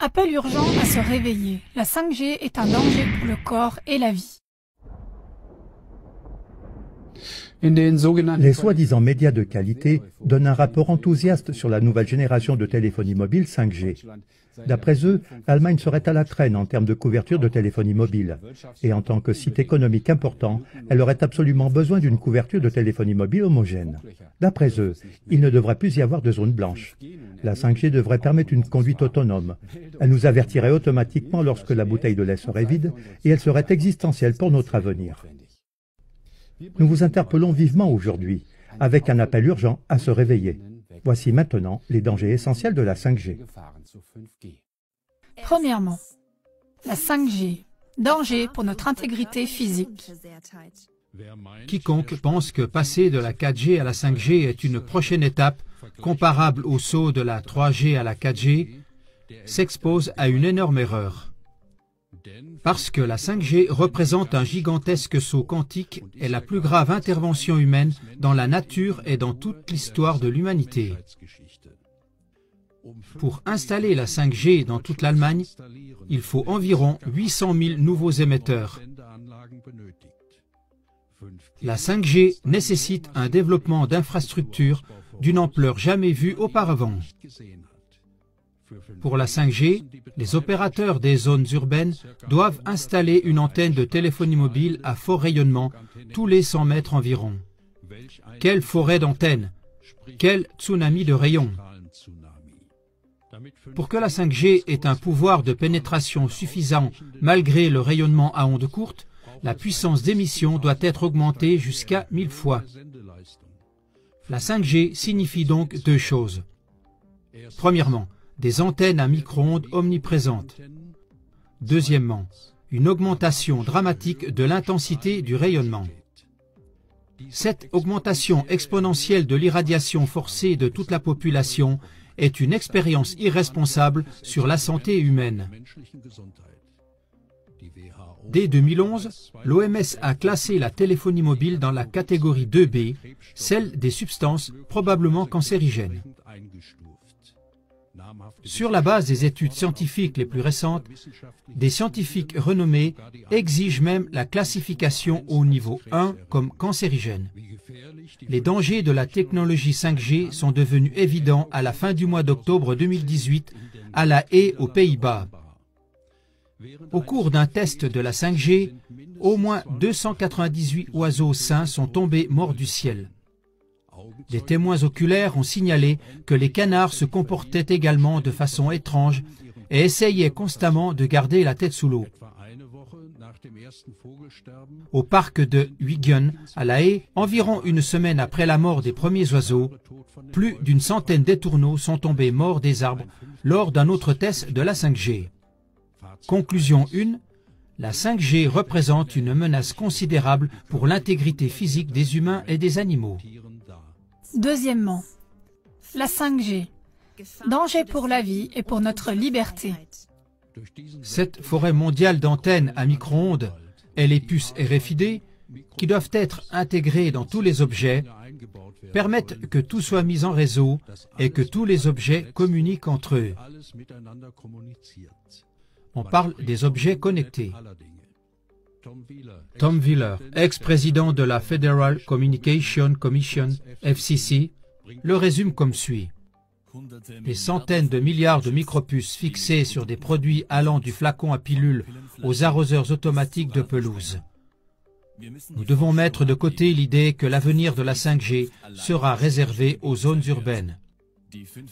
Appel urgent à se réveiller. La 5G est un danger pour le corps et la vie. Les soi-disant médias de qualité donnent un rapport enthousiaste sur la nouvelle génération de téléphonie mobile 5G. D'après eux, l'Allemagne serait à la traîne en termes de couverture de téléphonie mobile. Et en tant que site économique important, elle aurait absolument besoin d'une couverture de téléphonie mobile homogène. D'après eux, il ne devrait plus y avoir de zone blanche. La 5G devrait permettre une conduite autonome. Elle nous avertirait automatiquement lorsque la bouteille de lait serait vide et elle serait existentielle pour notre avenir. Nous vous interpellons vivement aujourd'hui, avec un appel urgent à se réveiller. Voici maintenant les dangers essentiels de la 5G. Premièrement, la 5G. Danger pour notre intégrité physique. Quiconque pense que passer de la 4G à la 5G est une prochaine étape comparable au saut de la 3G à la 4G s'expose à une énorme erreur. Parce que la 5G représente un gigantesque saut quantique et la plus grave intervention humaine dans la nature et dans toute l'histoire de l'humanité. Pour installer la 5G dans toute l'Allemagne, il faut environ 800 000 nouveaux émetteurs. La 5G nécessite un développement d'infrastructures d'une ampleur jamais vue auparavant. Pour la 5G, les opérateurs des zones urbaines doivent installer une antenne de téléphonie mobile à fort rayonnement tous les 100 mètres environ. Quelle forêt d'antennes! Quel tsunami de rayons! Pour que la 5G ait un pouvoir de pénétration suffisant malgré le rayonnement à ondes courtes, la puissance d'émission doit être augmentée jusqu'à 1000 fois. La 5G signifie donc deux choses. Premièrement, des antennes à micro-ondes omniprésentes. Deuxièmement, une augmentation dramatique de l'intensité du rayonnement. Cette augmentation exponentielle de l'irradiation forcée de toute la population est une expérience irresponsable sur la santé humaine. Dès 2011, l'OMS a classé la téléphonie mobile dans la catégorie 2B, celle des substances probablement cancérigènes. Sur la base des études scientifiques les plus récentes, des scientifiques renommés exigent même la classification au niveau 1 comme cancérigène. Les dangers de la technologie 5G sont devenus évidents à la fin du mois d'octobre 2018 à La Haye, aux Pays-Bas. Au cours d'un test de la 5G, au moins 298 oiseaux sains sont tombés morts du ciel. Des témoins oculaires ont signalé que les canards se comportaient également de façon étrange et essayaient constamment de garder la tête sous l'eau. Au parc de Huygen, à La Haye, environ une semaine après la mort des premiers oiseaux, plus d'une centaine d'étourneaux sont tombés morts des arbres lors d'un autre test de la 5G. Conclusion 1. La 5G représente une menace considérable pour l'intégrité physique des humains et des animaux. Deuxièmement, la 5G. Danger pour la vie et pour notre liberté. Cette forêt mondiale d'antennes à micro-ondes et les puces RFID, qui doivent être intégrées dans tous les objets, permettent que tout soit mis en réseau et que tous les objets communiquent entre eux. On parle des objets connectés. Tom Wheeler, ex-président de la Federal Communication Commission, FCC, le résume comme suit. Des centaines de milliards de micropuces fixées sur des produits allant du flacon à pilule aux arroseurs automatiques de pelouse. Nous devons mettre de côté l'idée que l'avenir de la 5G sera réservé aux zones urbaines.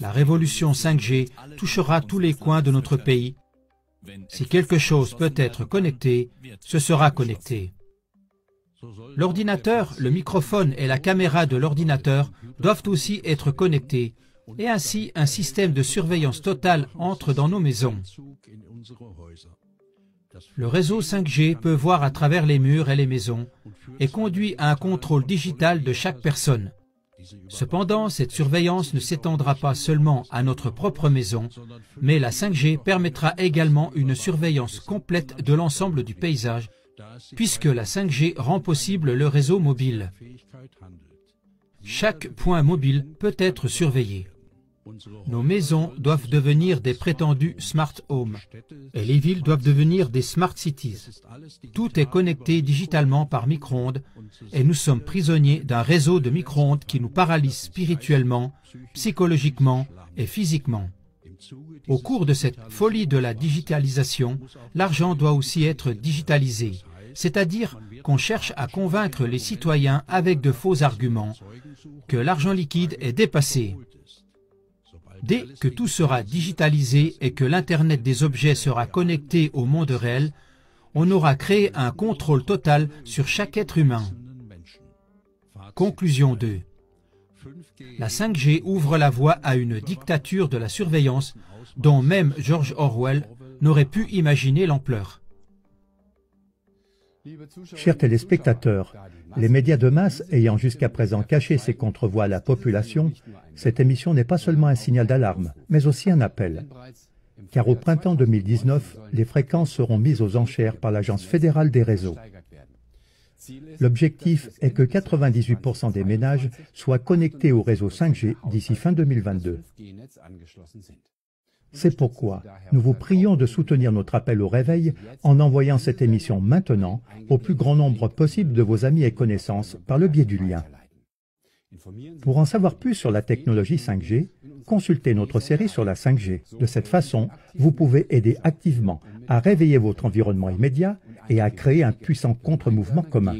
La révolution 5G touchera tous les coins de notre pays. Si quelque chose peut être connecté, ce sera connecté. L'ordinateur, le microphone et la caméra de l'ordinateur doivent aussi être connectés, et ainsi un système de surveillance totale entre dans nos maisons. Le réseau 5G peut voir à travers les murs et les maisons et conduit à un contrôle digital de chaque personne. Cependant, cette surveillance ne s'étendra pas seulement à notre propre maison, mais la 5G permettra également une surveillance complète de l'ensemble du paysage, puisque la 5G rend possible le réseau mobile. Chaque point mobile peut être surveillé. Nos maisons doivent devenir des prétendus smart homes et les villes doivent devenir des smart cities. Tout est connecté digitalement par micro-ondes et nous sommes prisonniers d'un réseau de micro-ondes qui nous paralyse spirituellement, psychologiquement et physiquement. Au cours de cette folie de la digitalisation, l'argent doit aussi être digitalisé, c'est-à-dire qu'on cherche à convaincre les citoyens avec de faux arguments que l'argent liquide est dépassé. Dès que tout sera digitalisé et que l'Internet des objets sera connecté au monde réel, on aura créé un contrôle total sur chaque être humain. Conclusion 2. La 5G ouvre la voie à une dictature de la surveillance dont même George Orwell n'aurait pu imaginer l'ampleur. Chers téléspectateurs, les médias de masse ayant jusqu'à présent caché ces contre-voix à la population, cette émission n'est pas seulement un signal d'alarme, mais aussi un appel. Car au printemps 2019, les fréquences seront mises aux enchères par l'Agence fédérale des réseaux. L'objectif est que 98% des ménages soient connectés au réseau 5G d'ici fin 2022. C'est pourquoi nous vous prions de soutenir notre appel au réveil en envoyant cette émission maintenant au plus grand nombre possible de vos amis et connaissances par le biais du lien. Pour en savoir plus sur la technologie 5G, consultez notre série sur la 5G. De cette façon, vous pouvez aider activement à réveiller votre environnement immédiat et à créer un puissant contre-mouvement commun.